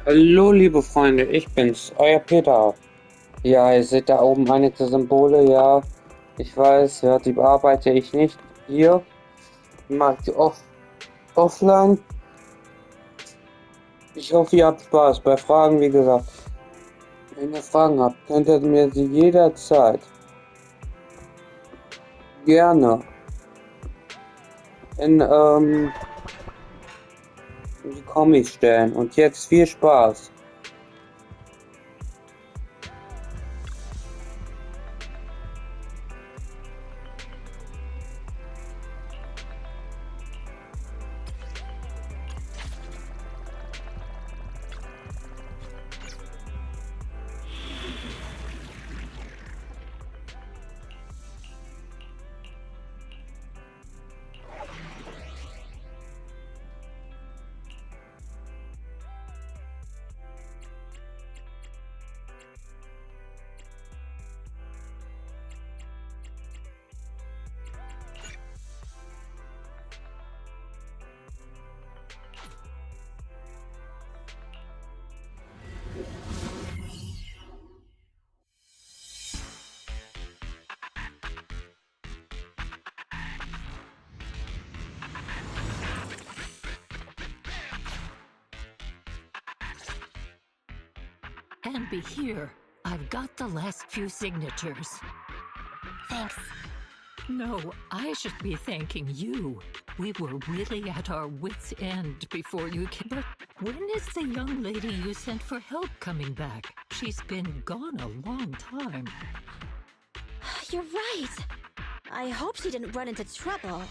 Hallo, liebe Freunde, ich bin's, euer Peter. Ja, ihr seht da oben einige Symbole, ja. Ich weiß, ja, die bearbeite ich nicht hier. Ich mag die offline. Ich hoffe, ihr habt Spaß. Bei Fragen, wie gesagt, wenn ihr Fragen habt, könnt ihr mir sie jederzeit gerne in die Kommis stellen. Und jetzt viel Spaß. And be here. I've got the last few signatures. Thanks. No, I should be thanking you. We were really at our wits' end before you came. But when is the young lady you sent for help coming back? She's been gone a long time. You're right. I hope she didn't run into trouble.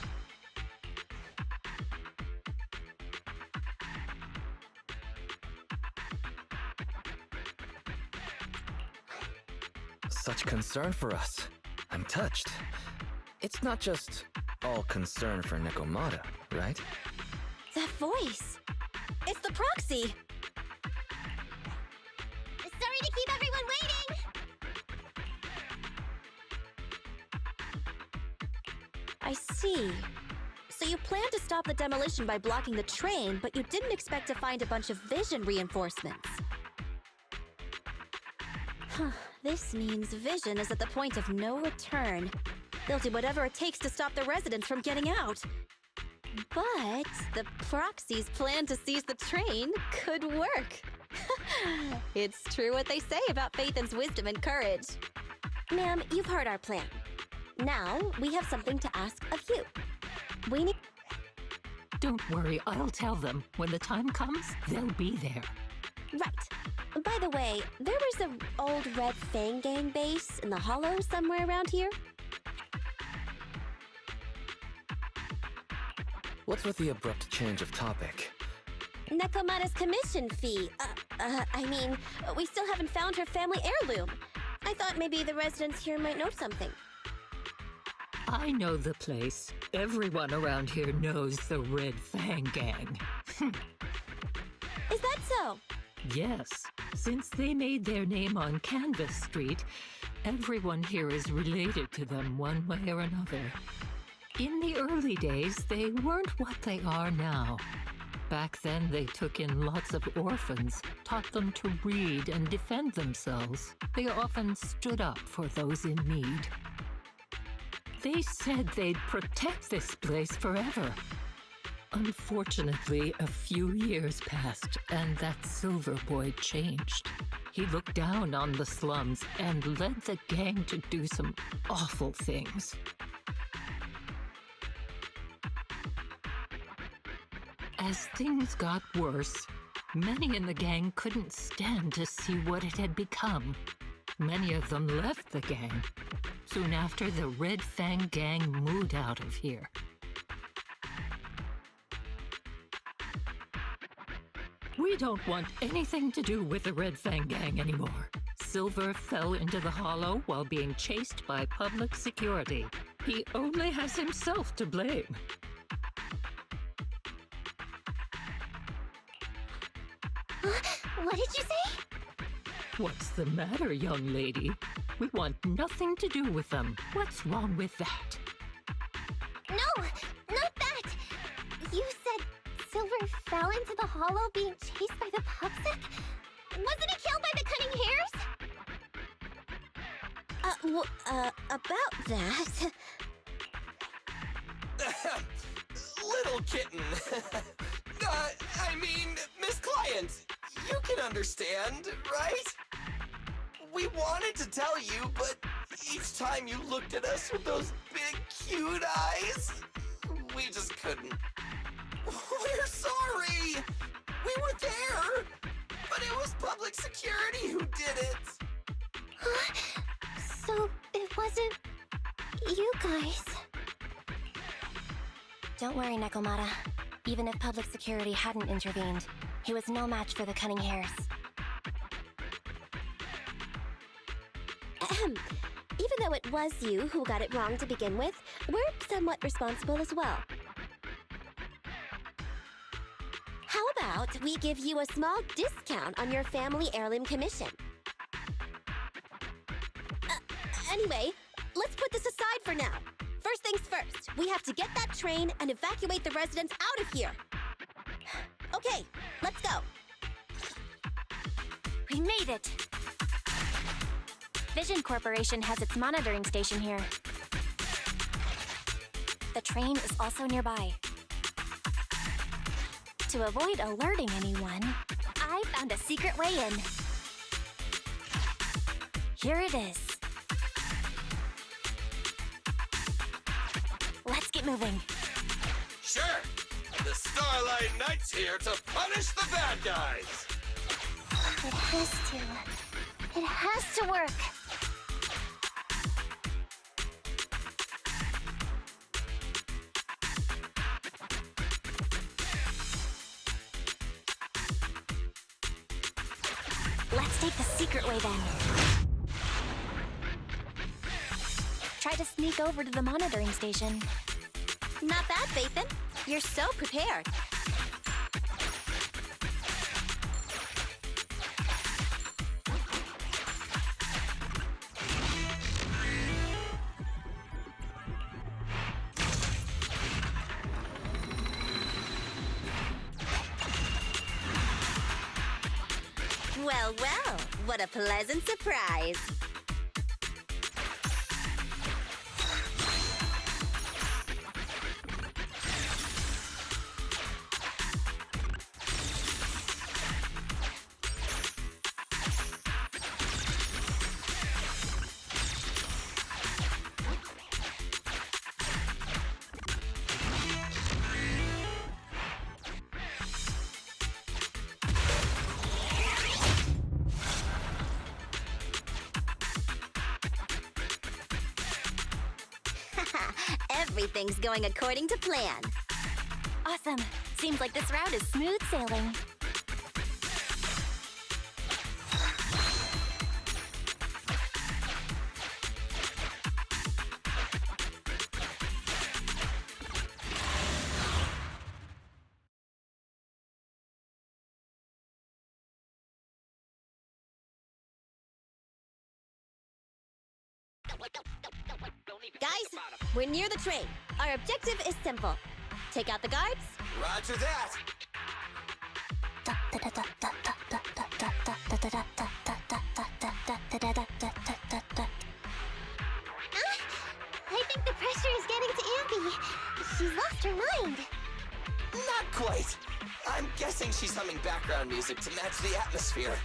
Such concern for us. I'm touched. It's not just all concern for Nekomata, right? That voice. It's the proxy. Sorry to keep everyone waiting. I see. So you planned to stop the demolition by blocking the train, but you didn't expect to find a bunch of vision reinforcements. Huh. This means Vision is at the point of no return. They'll do whatever it takes to stop the residents from getting out. But the Proxy's plan to seize the train could work. It's true what they say about Phaethon's wisdom and courage. Ma'am, you've heard our plan. Now, we have something to ask of you. We need... Don't worry, I'll tell them. When the time comes, they'll be there. Right. By the way, there was an old Red Fang Gang base in the Hollow somewhere around here. What's with the abrupt change of topic? Nekomata's commission fee. I mean, we still haven't found her family heirloom. I thought maybe the residents here might know something. I know the place. Everyone around here knows the Red Fang Gang. Is that so? Yes. Since they made their name on Canvas Street, everyone here is related to them one way or another. In the early days, they weren't what they are now. Back then, they took in lots of orphans, taught them to read and defend themselves. They often stood up for those in need. They said they'd protect this place forever. Unfortunately, a few years passed, and that Silver Boy changed. He looked down on the slums and led the gang to do some awful things. As things got worse, many in the gang couldn't stand to see what it had become. Many of them left the gang. Soon after, the Red Fang Gang moved out of here. We don't want anything to do with the Red Fang Gang anymore. Silver fell into the Hollow while being chased by public security. He only has himself to blame. What did you say? What's the matter, young lady? We want nothing to do with them. What's wrong with that? No, not that! You said Silver fell into the Hollow being chased by the public? About that... Little kitten. I mean, Miss Client, you can understand, right? We wanted to tell you, but each time you looked at us with those big, cute eyes, we just couldn't. We're sorry! We were there, but it was public security who did it! So, it wasn't... you guys? Don't worry, Nekomata. Even if public security hadn't intervened, he was no match for the cunning hares. Even though it was you who got it wrong to begin with, we're somewhat responsible as well. How about we give you a small discount on your family heirloom commission? Anyway, let's put this aside for now. First things first, we have to get that train and evacuate the residents out of here. Okay, let's go. We made it! Vision Corporation has its monitoring station here. The train is also nearby. To avoid alerting anyone, I found a secret way in. Here it is. Let's get moving. Sure! The Starlight Knight's here to punish the bad guys! It has to. It has to work. Let's take the secret way then. Try to sneak over to the monitoring station. Not bad, Bathan. You're so prepared. Well, well, what a pleasant surprise. Everything's going according to plan. Awesome. Seems like this route is smooth sailing. Guys, we're near the train. Our objective is simple. Take out the guards. Roger that! I think the pressure is getting to Ambi. She's lost her mind. Not quite. I'm guessing she's humming background music to match the atmosphere.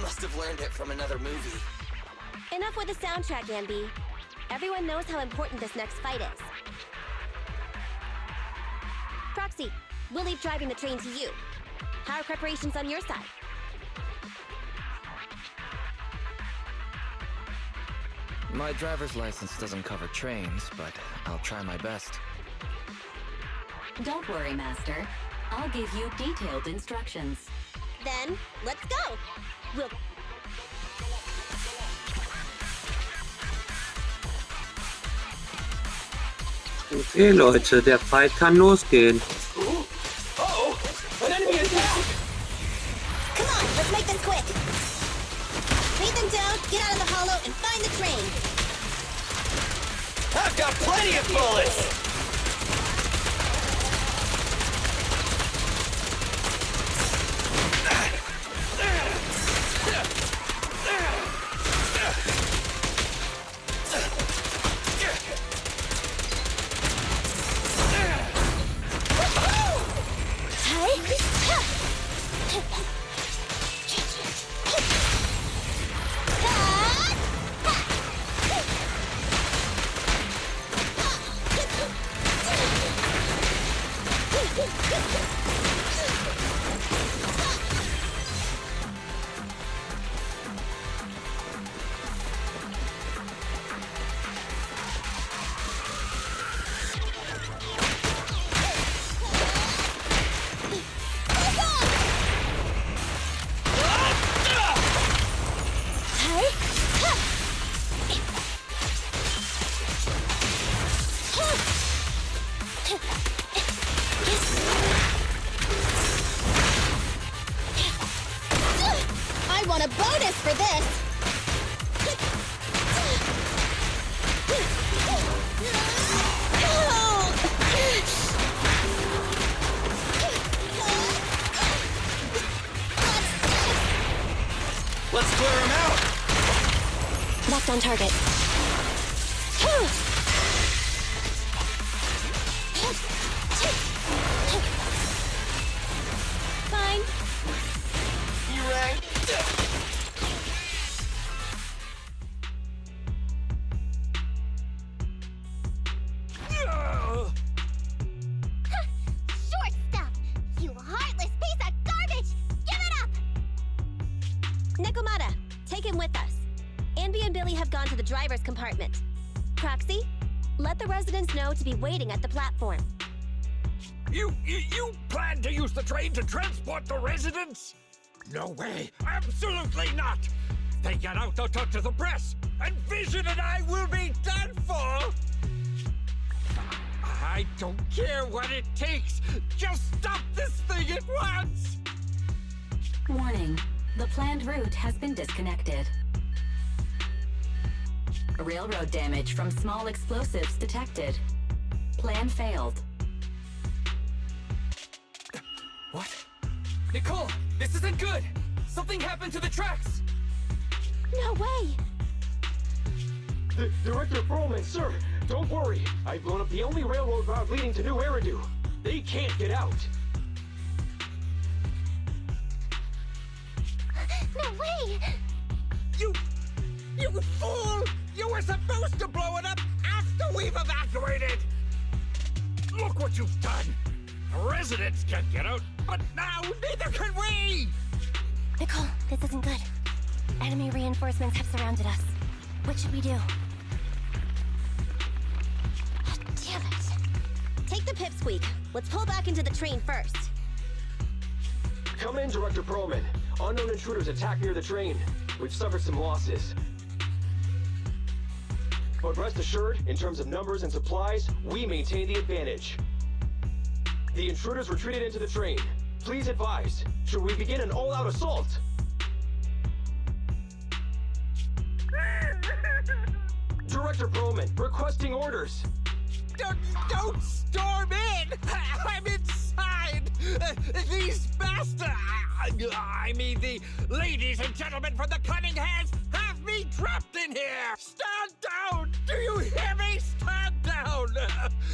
Must have learned it from another movie. Enough with the soundtrack, Ambi. Everyone knows how important this next fight is. Proxy, we'll leave driving the train to you. How are preparations on your side? My driver's license doesn't cover trains, but I'll try my best. Don't worry, Master. I'll give you detailed instructions. Then, let's go! We'll... Okay, Leute, der Fight kann losgehen. Uh-oh! An enemy attack! Come on, let's make this quick! Lead them down, get out of the hollow, and find the train! I've got plenty of bullets! I'd want a bonus for this! Let's clear him out! Locked on target. Fine. You rang? Short stuff! You heartless piece of garbage! Give it up! Nekomata, take him with us. Anby and Billy have gone to the driver's compartment. Proxy, let the residents know to be waiting at the platform. You plan to use the train to transport the residents? No way! Absolutely not! If they get out, they'll talk to the press, and Vision and I will be done for! I don't care what it takes! Just stop this thing at once! Warning. The planned route has been disconnected. Railroad damage from small explosives detected. Plan failed. What? Nicole, this isn't good! Something happened to the tracks! No way! Director Perlman, sir, don't worry. I've blown up the only railroad route leading to New Eridu. They can't get out. No way! You fool! You were supposed to blow it up after we've evacuated! Look what you've done! The residents can't get out, but now neither can we! Nicole, this isn't good. Enemy reinforcements have surrounded us. What should we do? Damn it! Take the pipsqueak. Let's pull back into the train first. Come in, Director Perlman. Unknown intruders attacked near the train. We've suffered some losses. But rest assured, in terms of numbers and supplies, we maintain the advantage. The intruders retreated into the train. Please advise, should we begin an all-out assault? Director Perlman, requesting orders. Don't storm in! I'm inside! These bastards! I mean, the ladies and gentlemen from the Cunning Hands have me trapped in here! Stand down! Do you hear me? Stand down!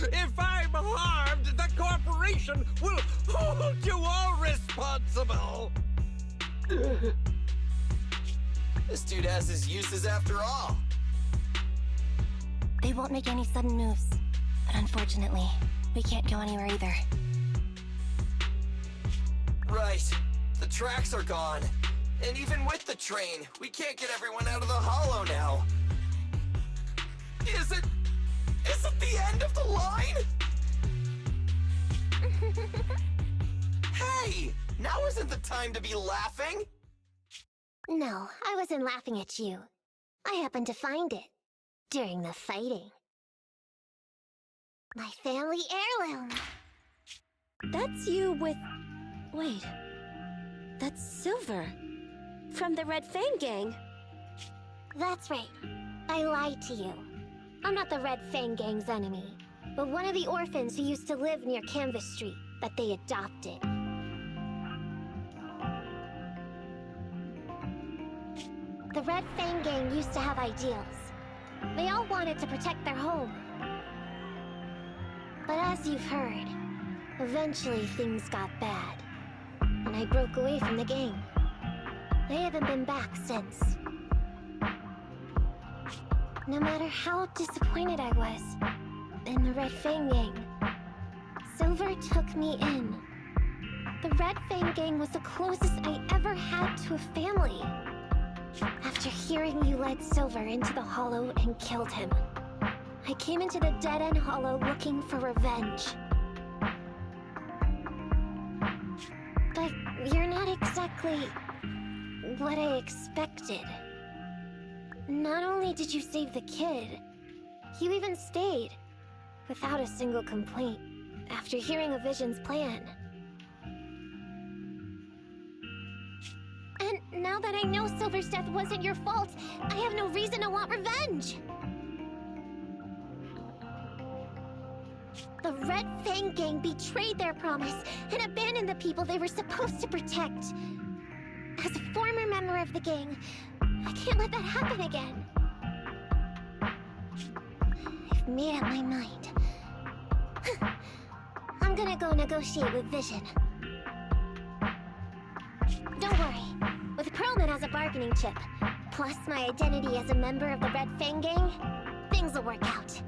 If I'm harmed, the corporation will hold you all responsible! This dude has his uses after all. They won't make any sudden moves. But unfortunately, we can't go anywhere either. Right. The tracks are gone. And even with the train, we can't get everyone out of the hollow now. Is it the end of the line? Hey! Now isn't the time to be laughing! No, I wasn't laughing at you. I happened to find it. During the fighting. My family heirloom. That's you with... Wait. That's Silver. From the Red Fang Gang. That's right. I lied to you. I'm not the Red Fang Gang's enemy, but one of the orphans who used to live near Canvas Street that they adopted. The Red Fang Gang used to have ideals. They all wanted to protect their home. But as you've heard, eventually things got bad, and I broke away from the gang. They haven't been back since. No matter how disappointed I was in the Red Fang Gang, Silver took me in. The Red Fang Gang was the closest I ever had to a family. After hearing you led Silver into the Hollow and killed him, I came into the dead-end Hollow looking for revenge. But you're not exactly what I expected. Not only did you save the kid, you even stayed, without a single complaint, after hearing of Vision's plan. And Now that I know Silver's death wasn't your fault, I have no reason to want revenge. The Red Fang Gang betrayed their promise and abandoned the people they were supposed to protect. As a former member of the gang, I can't let that happen again. I've made up my mind. I'm gonna go negotiate with Vision. Don't worry. With Perlman as a bargaining chip, plus my identity as a member of the Red Fang Gang, things will work out.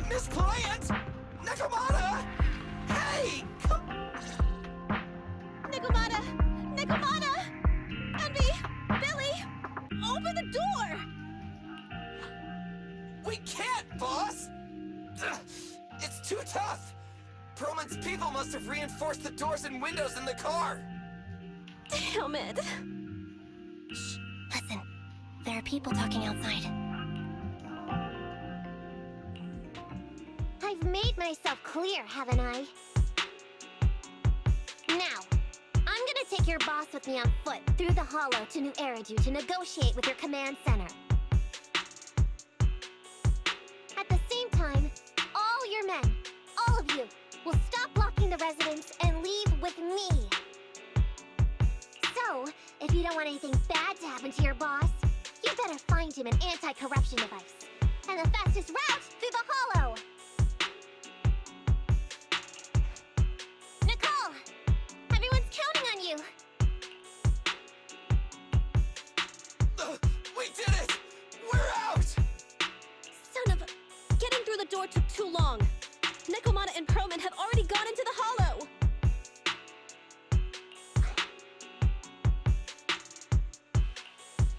Miss Client! Nakamata! Hey! Come... Nakamata! Nakamata! Envy! Billy! Open the door! We can't, boss! Ugh, it's too tough! Perlman's people must have reinforced the doors and windows in the car! Damn it! Shh, listen. There are people talking outside. I've made myself clear, haven't I? Now, I'm gonna take your boss with me on foot through the Hollow to New Eridu to negotiate with your command center. At the same time, all your men, all of you, will stop blocking the residents and leave with me. So, if you don't want anything bad to happen to your boss, you better find him an anti-corruption device. And the fastest route through the Hollow! Nicole! Everyone's counting on you! We did it! We're out! Son of a... Getting through the door took too long. Nekomata and Perlman have already gone into the Hollow!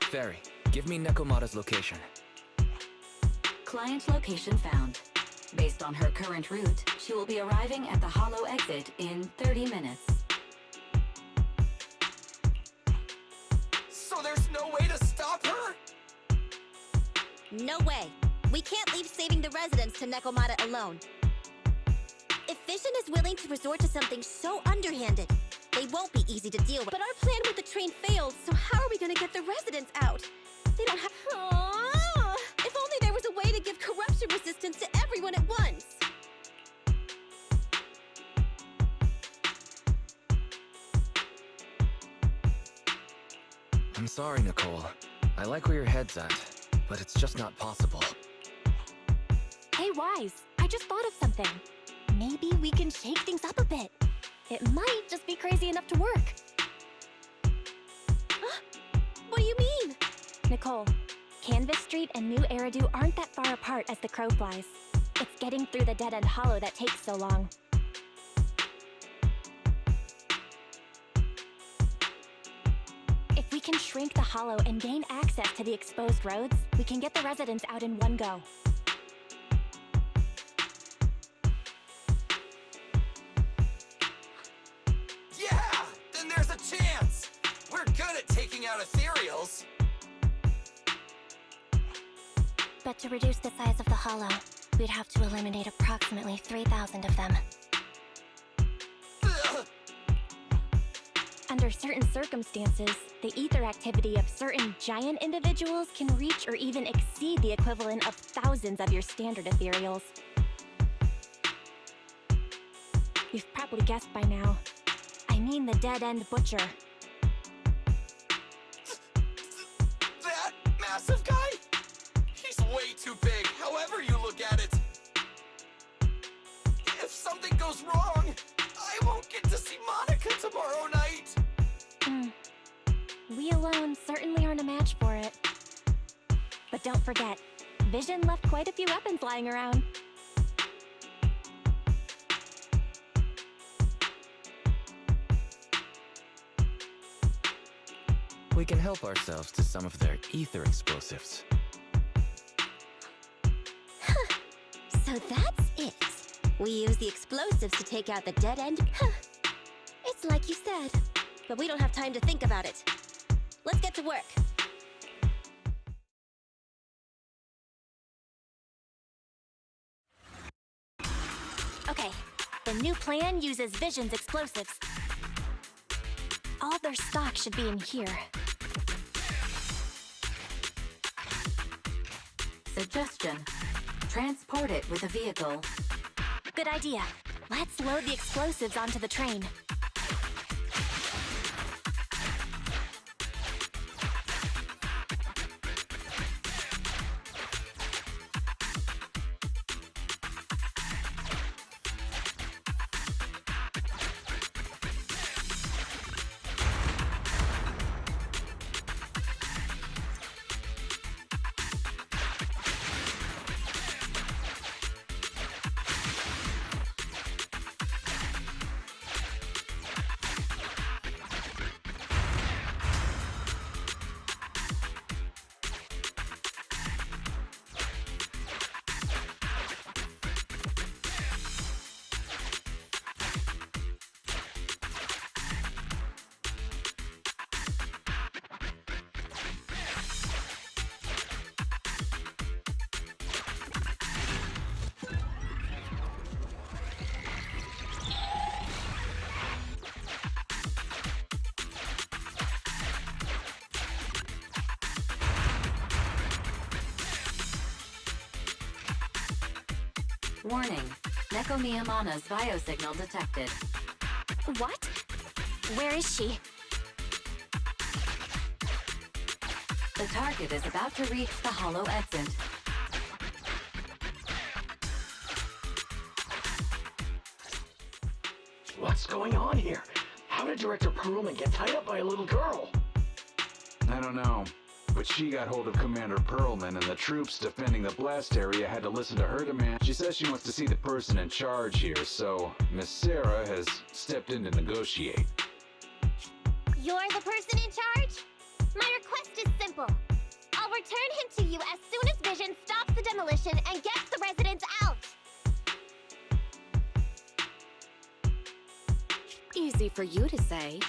Fairy, give me Nekomata's location. Client location found. Based on her current route, she will be arriving at the Hollow exit in 30 minutes. So there's no way to stop her? No way. We can't leave saving the residents to Nekomata alone. If Vision is willing to resort to something so underhanded, they won't be easy to deal with. But our plan with the train failed, so how are we gonna get the residents out? They don't have... Aww. If only there was a way to give corruption resistance to everyone at once! I'm sorry, Nicole. I like where your head's at, but it's just not possible. Hey, Wise, I just thought of something. Maybe we can shake things up a bit. It might just be crazy enough to work. What do you mean? Nicole, Canvas Street and New Eridu aren't that far apart as the crow flies. It's getting through the dead-end hollow that takes so long. If we can shrink the hollow and gain access to the exposed roads, we can get the residents out in one go. Yeah! Then there's a chance! We're good at taking out ethereals! But to reduce the size of the hollow, we'd have to eliminate approximately 3,000 of them. Ugh. Under certain circumstances, the ether activity of certain giant individuals can reach or even exceed the equivalent of thousands of your standard ethereals. You've probably guessed by now. I mean the dead-end butcher. That massive guy? He's way too big, however you look at it. If something goes wrong, I won't get to see Monica tomorrow night. We alone certainly aren't a match for it. But don't forget, Vision left quite a few weapons lying around. We can help ourselves to some of their ether explosives. So that's it. We use the explosives to take out the dead end. It's like you said. But we don't have time to think about it. Let's get to work. Okay, the new plan uses Vision's explosives. All their stock should be in here. Suggestion. Transport it with a vehicle. Good idea. Let's load the explosives onto the train. Warning. Neko Miyamana's biosignal detected. What? Where is she? The target is about to reach the hollow exit. What's going on here? How did Director Perlman get tied up by a little girl? I don't know, but she got hold of Commander Perlman, and the troops defending the blast area had to listen to her demand. She says she wants to see the person in charge here, so Miss Sarah has stepped in to negotiate. You're the person in charge? My request is simple. I'll return him to you as soon as Vision stops the demolition and gets the residents out. Easy for you to say.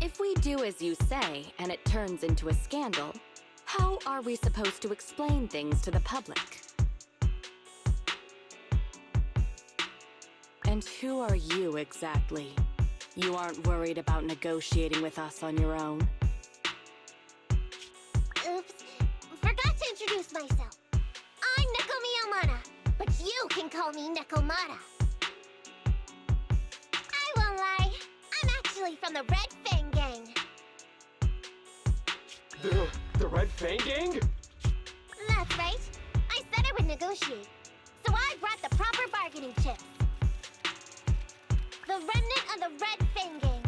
If we do as you say and it turns into a scandal, how are we supposed to explain things to the public? And who are you exactly? You aren't worried about negotiating with us on your own? Oops. Forgot to introduce myself. I'm Neko Miyamana, but you can call me Nekomata. I won't lie. I'm actually from the Red Fang Gang. The Red Fang Gang? That's right. I said I would negotiate, so I brought the proper bargaining chips. The remnant of the Red Fang Gang,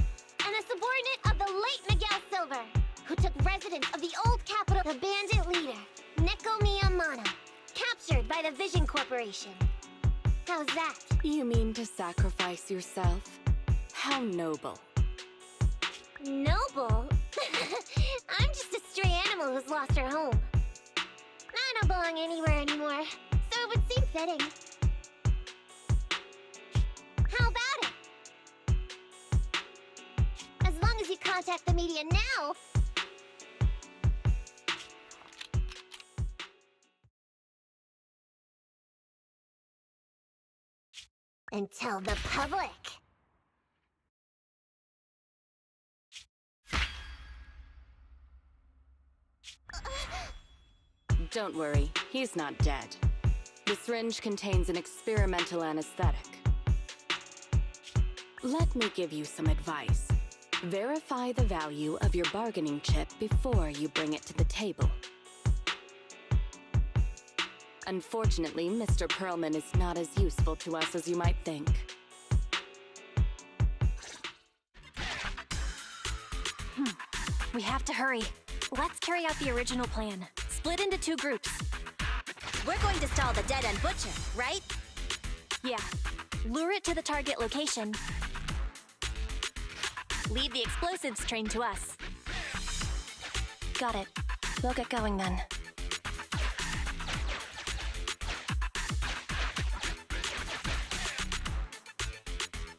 and a subordinate of the late Miguel Silver, who took residence of the old capital, the bandit leader, Neko Miyamana, captured by the Vision Corporation. How's that? You mean to sacrifice yourself? How noble. Noble? I'm just a stray animal who's lost her home. I don't belong anywhere anymore, so it would seem fitting. How about it? As long as you contact the media now... and tell the public. Don't worry, he's not dead. The syringe contains an experimental anesthetic. Let me give you some advice. Verify the value of your bargaining chip before you bring it to the table. Unfortunately, Mr. Perlman is not as useful to us as you might think. We have to hurry. Let's carry out the original plan. Split into 2 groups. We're going to stall the dead-end butcher, right? Yeah. Lure it to the target location. Lead the explosives train to us. Got it. We'll get going then.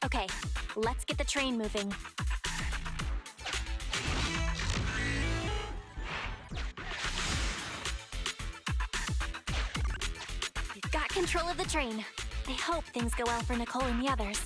Okay, let's get the train moving. We've got control of the train. I hope things go well for Nicole and the others.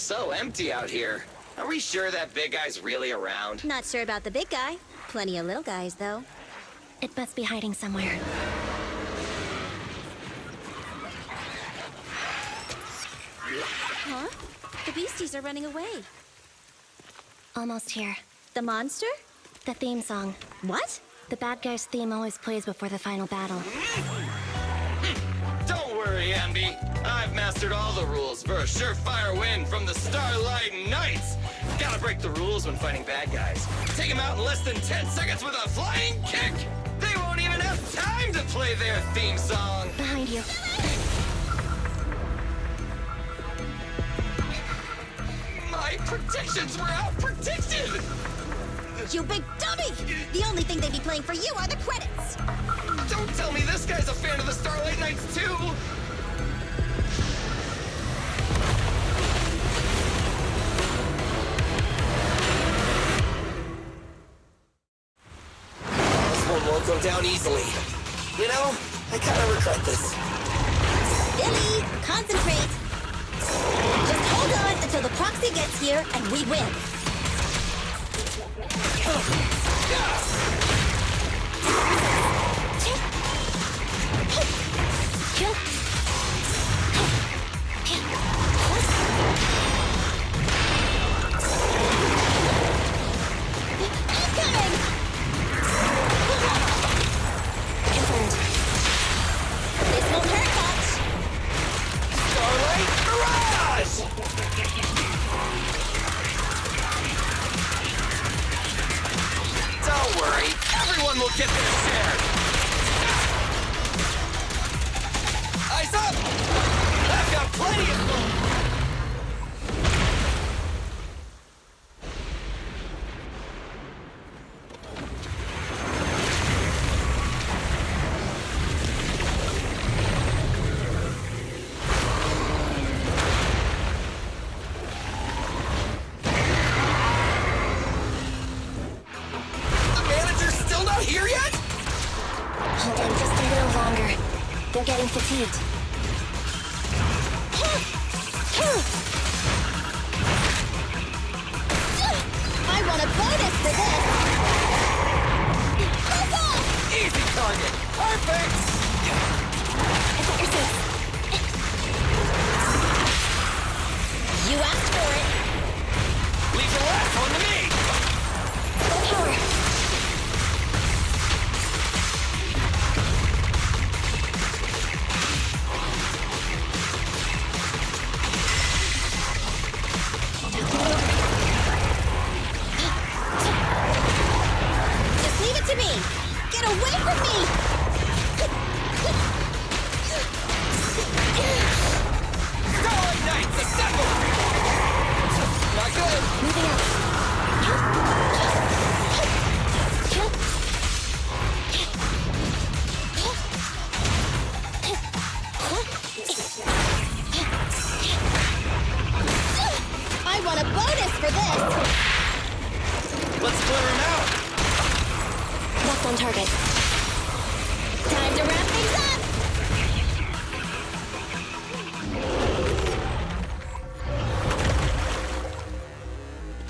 So empty out here. Are we sure that big guy's really around? Not sure about the big guy. Plenty of little guys, though. It must be hiding somewhere. Huh? The beasties are running away. Almost here. The monster? The theme song. What? The bad guy's theme always plays before the final battle. Don't worry, Ambi. I've mastered all the rules for a surefire win from the Starlight Knights. Gotta break the rules when fighting bad guys. Take them out in less than 10 seconds with a flying kick. They won't even have time to play their theme song. Behind you. My predictions were out-predicted! You big dummy! The only thing they'd be playing for you are the credits! Don't tell me this guy's a fan of the Starlight Knights, too! This one won't go down easily. You know, I kinda regret this. Billy, concentrate! Just hold on until the proxy gets here and we win. Incoming! Confirmed. This won't hurt much. Starlight Barrage! Don't worry, everyone will get their share. Eyes up! I've got plenty of them! The manager's still not here yet? Hold on just a little longer. They're getting fatigued. I want a bonus for this! Hold on! Easy target! Perfect! I got your six. You asked for it! Leave the last one to me! Full power. Just leave it to me! Get away from me! Starlight Knights, assemble! Not good! Moving out. I want a bonus for this! Let's clear him out! Locked on target. Time to wrap things up!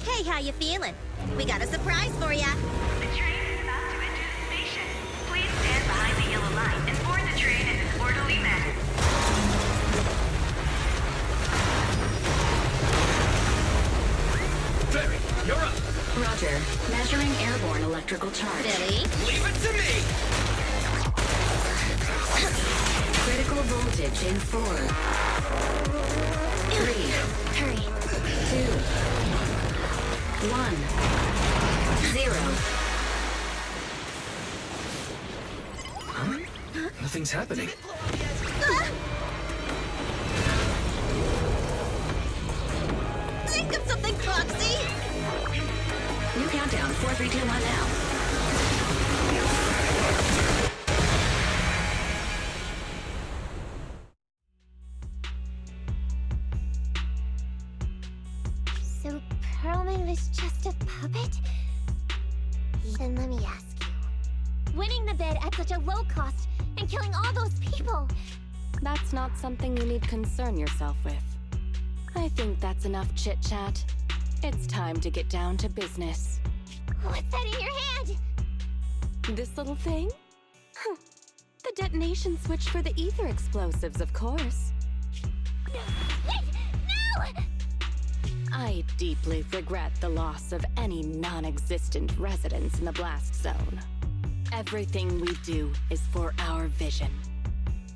Hey, how you feeling? We got a surprise for ya! The train is about to enter the station. Please stand behind the yellow line and board the train in an orderly manner. Barry, you're up! Roger. Measuring airborne electrical charge. Billy? Leave it to me! Critical voltage in 4, 3, Hurry. 2, 1, 0. Nothing's happening. Think of something, Proxy! New countdown, 4, 3, 2, 1 now. So Perlman was just a puppet? Then let me ask you. Winning the bid at such a low cost and killing all those people! That's not something you need concern yourself with. I think that's enough chit-chat. It's time to get down to business. What's that in your hand? This little thing? Huh. The detonation switch for the ether explosives, of course. Wait! No! I deeply regret the loss of any non-existent residents in the blast zone. Everything we do is for our vision.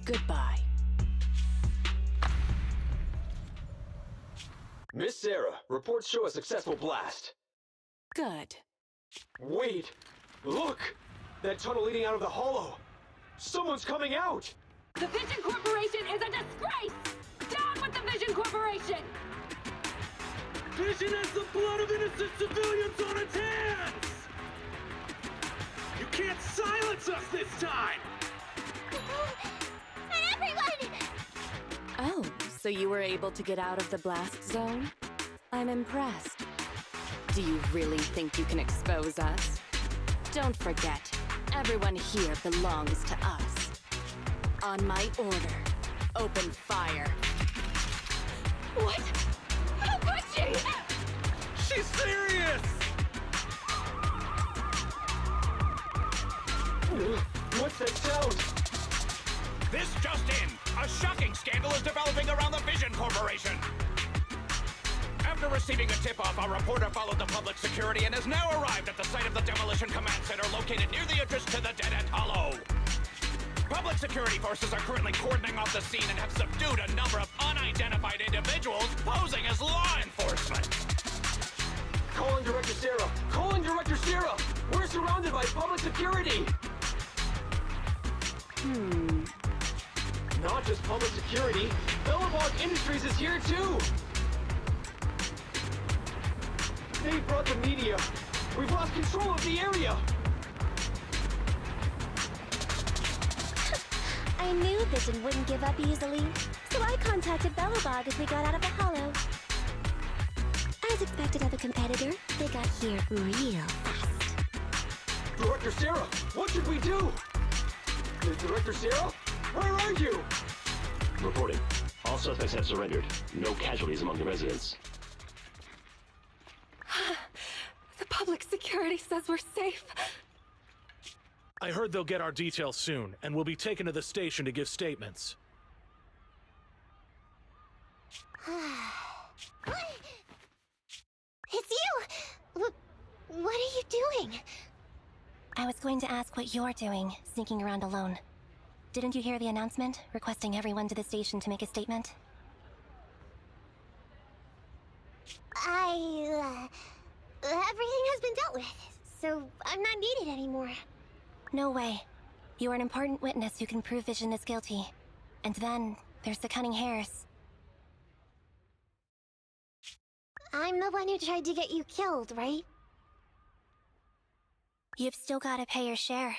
Goodbye. Miss Sarah, reports show a successful blast. Good. Wait! Look! That tunnel leading out of the hollow! Someone's coming out! The Vision Corporation is a disgrace! Down with the Vision Corporation! Vision has the blood of innocent civilians on its hands! You can't silence us this time! Everyone! Oh, so you were able to get out of the blast zone? I'm impressed. Do you really think you can expose us? Don't forget, everyone here belongs to us. On my order, open fire. What? How could she? She's serious! What's that sound? This just in! A shocking scandal is developing around the Vision Corporation! After receiving a tip-off, our reporter followed the public security and has now arrived at the site of the Demolition Command Center located near the entrance to the Dead-End Hollow. Public security forces are currently cordoning off the scene and have subdued a number of unidentified individuals posing as law enforcement. Calling Director Sarah! Calling Director Sarah! We're surrounded by public security! Not just public security, Bellabog Industries is here too! They brought the media! We've lost control of the area! I knew Vision wouldn't give up easily, so I contacted Bellabog as we got out of the hollow. As expected of a competitor, they got here real fast. Director Sarah, what should we do? Director Sarah? Where are you? Reporting. All suspects have surrendered. No casualties among the residents. The public security says we're safe. I heard they'll get our details soon, and we'll be taken to the station to give statements. It's you! What are you doing? I was going to ask what you're doing, sneaking around alone. Didn't you hear the announcement, requesting everyone to the station to make a statement? Everything has been dealt with, so I'm not needed anymore. No way. You are an important witness who can prove Vision is guilty. And then, there's the cunning hares. I'm the one who tried to get you killed, right? You've still gotta pay your share.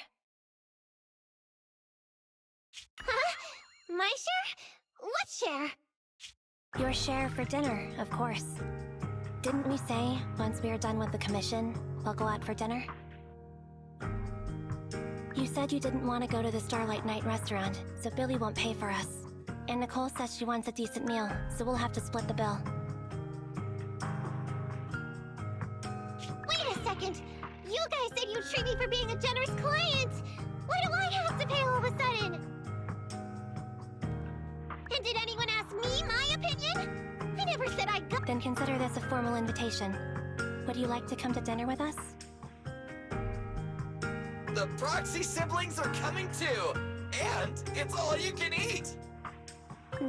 Huh? My share? What share? Your share for dinner, of course. Didn't we say, once we are done with the commission, we'll go out for dinner? You said you didn't want to go to the Starlight Night restaurant, so Billy won't pay for us. And Nicole says she wants a decent meal, so we'll have to split the bill. Wait a second! You guys said you'd treat me for being a generous client! Why do I have to pay all of a sudden? And did anyone ask me my opinion? I never said I got— Then consider this a formal invitation. Would you like to come to dinner with us? The Proxy siblings are coming too! And it's all you can eat!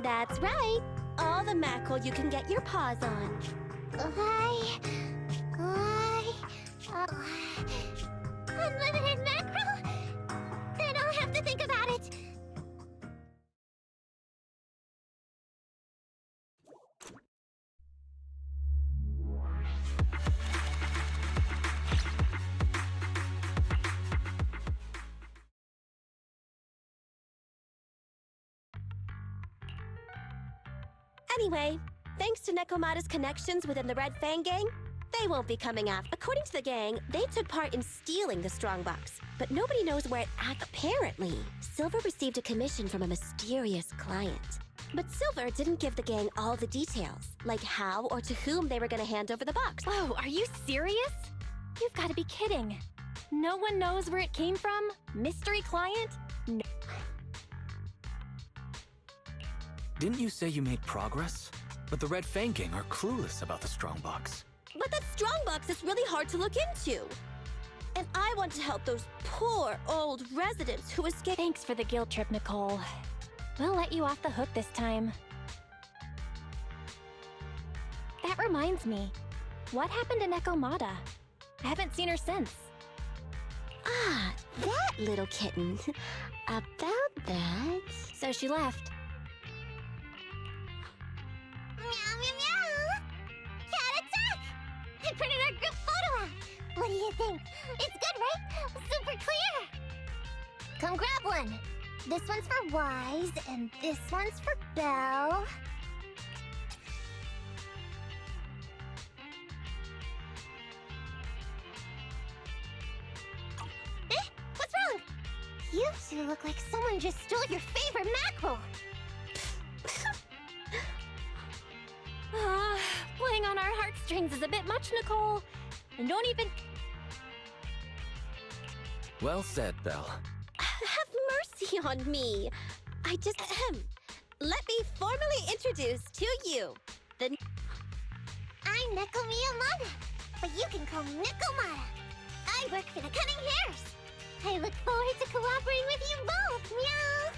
That's right! All the mackerel you can get your paws on. Unlimited mackerel? Then I'll have to think about it. Anyway, thanks to Nekomata's connections within the Red Fang gang, they won't be coming after. According to the gang, they took part in stealing the strongbox, but nobody knows where it apparently. Silver received a commission from a mysterious client. But Silver didn't give the gang all the details, like how or to whom they were gonna hand over the box. Whoa, are you serious? You've got to be kidding. No one knows where it came from? Mystery client? No. Didn't you say you made progress? But the Red Fang gang are clueless about the strongbox. But that strongbox is really hard to look into. And I want to help those poor old residents who escaped. Thanks for the guilt trip, Nicole. We'll let you off the hook this time. That reminds me. What happened to Nekomata? I haven't seen her since. Ah, that little kitten. About that... So she left. Meow, meow, meow! Cat attack! I printed our group photo out! What do you think? It's good, right? Super clear! Come grab one! This one's for Wise, and this one's for Belle. What's wrong? You two look like someone just stole your favorite mackerel! Playing on our heartstrings is a bit much, Nicole. And don't even... Well said, Belle. Have mercy on me. I just... Let me formally introduce to you the... I'm Neko Miyamada, but you can call me Nekomata. I work for the Cunning Hares. I look forward to cooperating with you both, meow!